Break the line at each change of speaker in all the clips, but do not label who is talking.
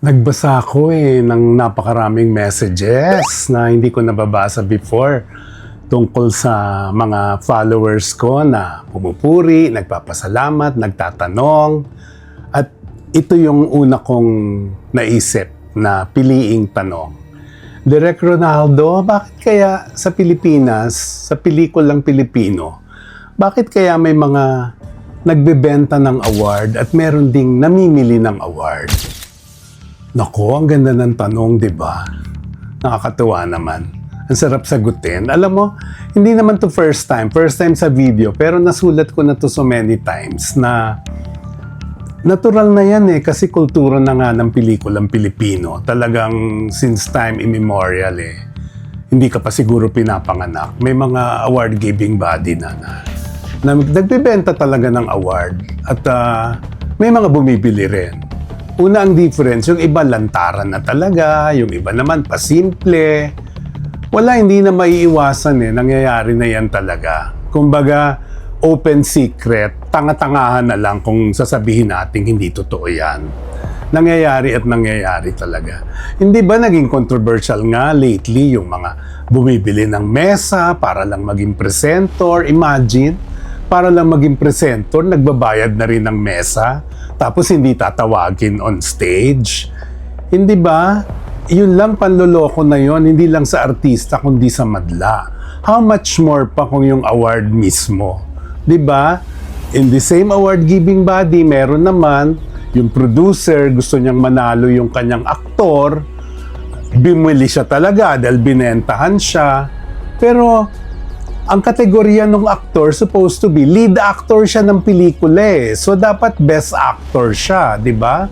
Nagbasa ako ng napakaraming messages na hindi ko nababasa before tungkol sa mga followers ko na pumupuri, nagpapasalamat, nagtatanong. At ito yung una kong naisip na piliing tanong. Direk Ronaldo, bakit kaya sa Pilipinas, sa pelikulang Pilipino, bakit kaya may mga nagbebenta ng award at meron ding namimili ng award? Nako, ang ganda ng tanong, di ba? Nakakatuwa naman. Ang sarap sagutin. Alam mo, hindi naman to first time. First time sa video, pero nasulat ko na to so many times na natural na yan kasi kultura na nga ng pelikulang Pilipino. Talagang since time immemorial Hindi ka pa siguro pinapanganak. May mga award-giving body na nagbebenta talaga ng award at may mga bumibili rin. Una ang difference, yung iba lantaran na talaga, yung iba naman pasimple. Wala, hindi na maiiwasan nangyayari na yan talaga. Kumbaga, open secret, tanga-tangahan na lang kung sasabihin natin hindi totoo yan. Nangyayari at nangyayari talaga. Hindi ba naging controversial nga lately yung mga bumibili ng mesa para lang maging presenter? Imagine, para lang maging presenter, nagbabayad na rin ng mesa. Tapos hindi tatawagin on stage. Hindi ba? Yun lang panloloko na yon, hindi lang sa artista kundi sa madla. How much more pa kung yung award mismo? Di ba? In the same award giving body, meron naman yung producer, gusto niyang manalo yung kanyang aktor, bumili siya talaga dahil binentahan siya. Pero ang kategorya ng actor supposed to be lead actor siya ng pelikula So dapat best actor siya, di ba?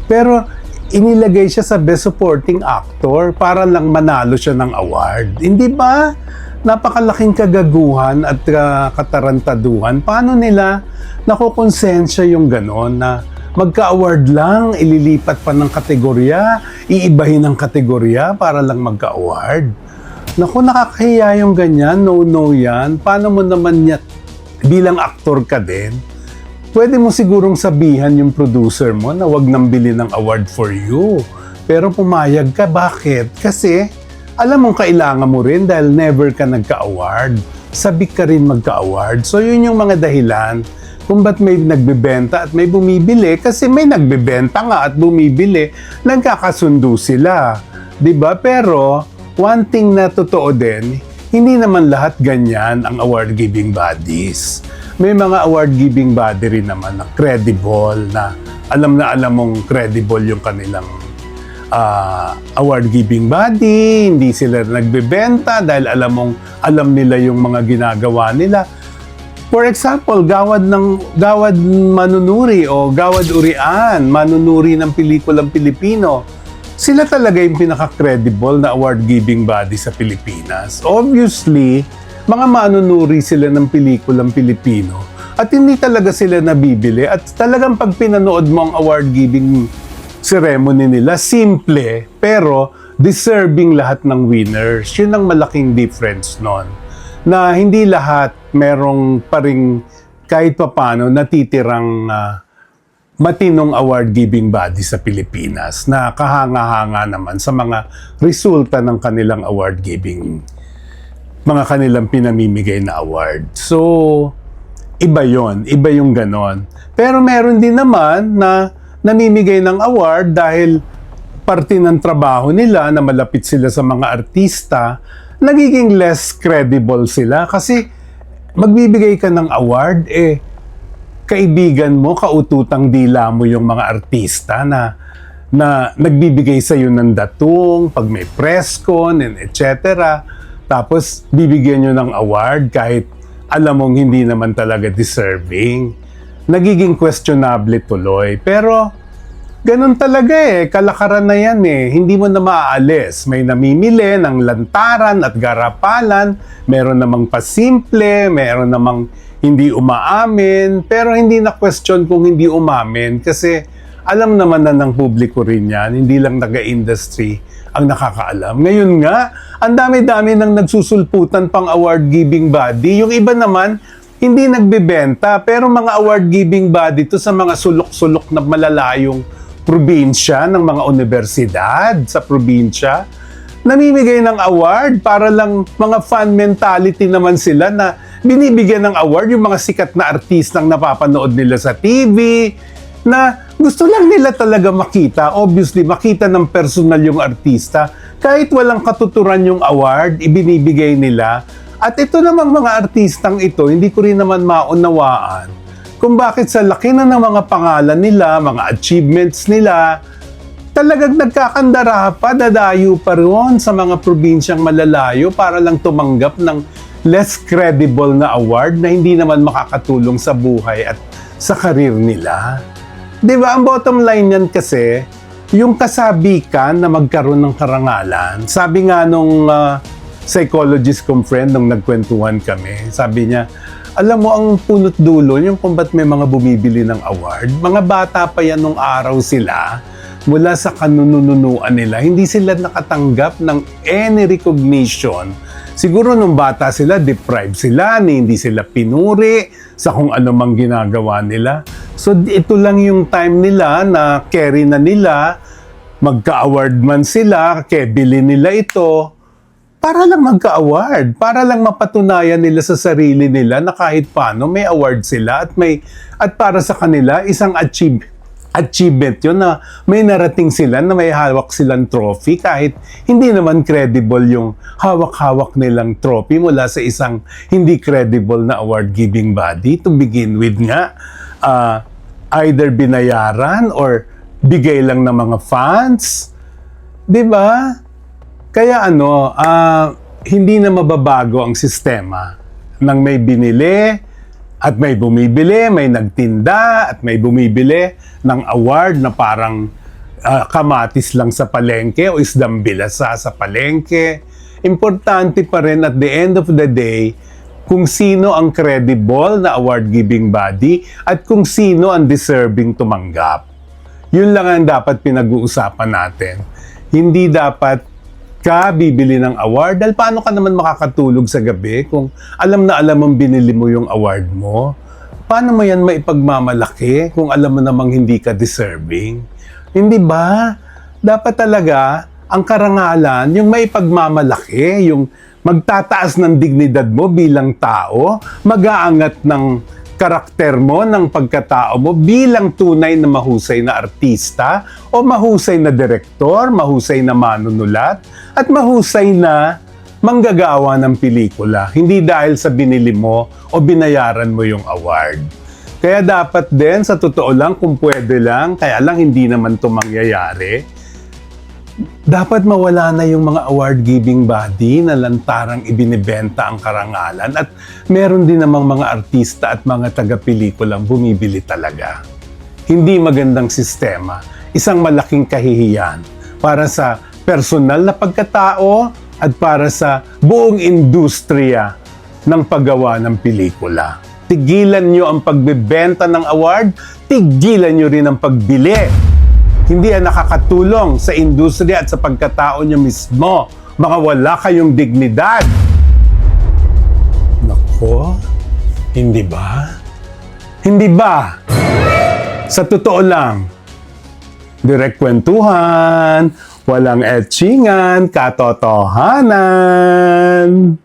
Pero inilagay siya sa best supporting actor para lang manalo siya ng award. Hindi ba? Napakalaking kagaguhan at katarantaduhan. Paano nila nakukonsensya yung ganon na magka-award lang, ililipat pa ng kategorya, iibahin ng kategorya para lang magka-award? Naku, nakakahiya yung ganyan, no yan. Paano mo naman bilang aktor ka din, pwede mo sigurong sabihan yung producer mo na wag nang bili ng award for you. Pero pumayag ka, bakit? Kasi alam mong kailangan mo rin dahil never ka nagka-award. Sabik ka rin magka-award. So yun yung mga dahilan kung ba't may nagbebenta at may bumibili. Kasi may nagbebenta nga at bumibili, nagkakasundo sila. Diba? Pero one thing na totoo din, hindi naman lahat ganyan ang award-giving bodies. May mga award-giving body rin naman na credible, na alam mong credible yung kanilang award-giving body, hindi sila nagbebenta dahil alam nila yung mga ginagawa nila. For example, Gawad Manunuri o Gawad Urian, manunuri ng pelikulang Pilipino. Sila talaga yung pinaka-credible na award-giving body sa Pilipinas. Obviously, mga manunuri sila ng pelikulang Pilipino at hindi talaga sila nabibili at talagang pag pinanood mo ang award-giving ceremony nila, simple pero deserving lahat ng winners. Yun ang malaking difference nun. Na hindi lahat merong paring kahit papano natitirang matinong award-giving body sa Pilipinas na kahanga-hanga naman sa mga resulta ng kanilang award-giving, mga kanilang pinamimigay na award. So, iba yung ganon. Pero meron din naman na namimigay ng award dahil parte ng trabaho nila na malapit sila sa mga artista, nagiging less credible sila kasi magbibigay ka ng award, kaibigan mo, kaututang dila mo yung mga artista na nagbibigay sa iyo ng datong pag may press con and etc. Tapos bibigyan nyo ng award kahit alam mong hindi naman talaga deserving. Nagiging questionable tuloy. Pero ganun talaga kalakaran na yan Hindi mo na maaalis. May namimili ng lantaran at garapalan, meron namang pasimple, meron namang hindi umaamin, pero hindi na question kung hindi umamin kasi alam naman na ng publiko rin yan, hindi lang taga-industry ang nakakaalam. Ngayon nga, ang dami-dami nang nagsusulputan pang award-giving body. Yung iba naman, hindi nagbebenta, pero mga award-giving body to sa mga sulok-sulok na malalayong probinsya, ng mga universidad sa probinsya. Namimigay ng award para lang mga fan mentality naman sila na binibigyan ng award yung mga sikat na artistang napapanood nila sa TV na gusto lang nila talaga makita. Obviously, makita ng personal yung artista. Kahit walang katuturan yung award, ibinibigay nila. At ito namang mga artistang ito, hindi ko rin naman maunawaan kung bakit sa laki na ng mga pangalan nila, mga achievements nila, talagang nagkakandara pa, dadayo pa ron sa mga probinsyang malalayo para lang tumanggap ng less credible na award na hindi naman makakatulong sa buhay at sa karir nila. Di ba? Ang bottom line yan kasi, yung kasabikan na magkaroon ng karangalan, sabi nga nung psychologist kong friend nung nagkwentuhan kami, sabi niya, alam mo ang punot dulo, yung kung ba't may mga bumibili ng award, mga bata pa yan nung araw sila, mula sa kanununuan nila, hindi sila nakatanggap ng any recognition. Siguro nung bata sila, deprived sila, hindi sila pinuri sa kung ano mang ginagawa nila. So ito lang yung time nila na carry na nila, magka-award man sila, kaya bilhin nila ito, para lang magka-award, para lang mapatunayan nila sa sarili nila na kahit paano may award sila at para sa kanila isang achievement yun na may narating sila na may hawak silang trophy kahit hindi naman credible yung hawak-hawak nilang trophy mula sa isang hindi credible na award-giving body to begin with nga. Either binayaran or bigay lang ng mga fans. 'Di ba? Kaya hindi na mababago ang sistema nang may binili at may bumibili, may nagtinda at may bumibili ng award na parang kamatis lang sa palengke o isdang bilasa sa palengke. Importante pa rin at the end of the day kung sino ang credible na award-giving body at kung sino ang deserving tumanggap. Yun lang ang dapat pinag-uusapan natin. Hindi dapat ka bibili ng award dahil paano ka naman makakatulog sa gabi kung alam na alam mong binili mo yung award mo? Paano mo yan maipagmamalaki kung alam mo namang hindi ka deserving? Hindi ba? Dapat talaga ang karangalan, yung maipagmamalaki, yung magtataas ng dignidad mo bilang tao, mag-aangat ng karakter mo, ng pagkatao mo bilang tunay na mahusay na artista o mahusay na direktor, mahusay na manunulat at mahusay na manggagawa ng pelikula. Hindi dahil sa binili mo o binayaran mo yung award. Kaya dapat din, sa totoo lang, kung pwede lang, kaya lang hindi naman ito mangyayari, dapat mawala na yung mga award-giving body na lantarang ibinibenta ang karangalan at meron din namang mga artista at mga taga-pelikulang bumibili talaga. Hindi magandang sistema, isang malaking kahihiyan para sa personal na pagkatao at para sa buong industriya ng paggawa ng pelikula. Tigilan nyo ang pagbebenta ng award, tigilan nyo rin ang pagbili. Hindi yan nakakatulong sa industriya at sa pagkatao nyo mismo. Mga wala kayong dignidad. Nako, hindi ba? Hindi ba? Sa totoo lang, direct kwentuhan, walang etchingan, katotohanan.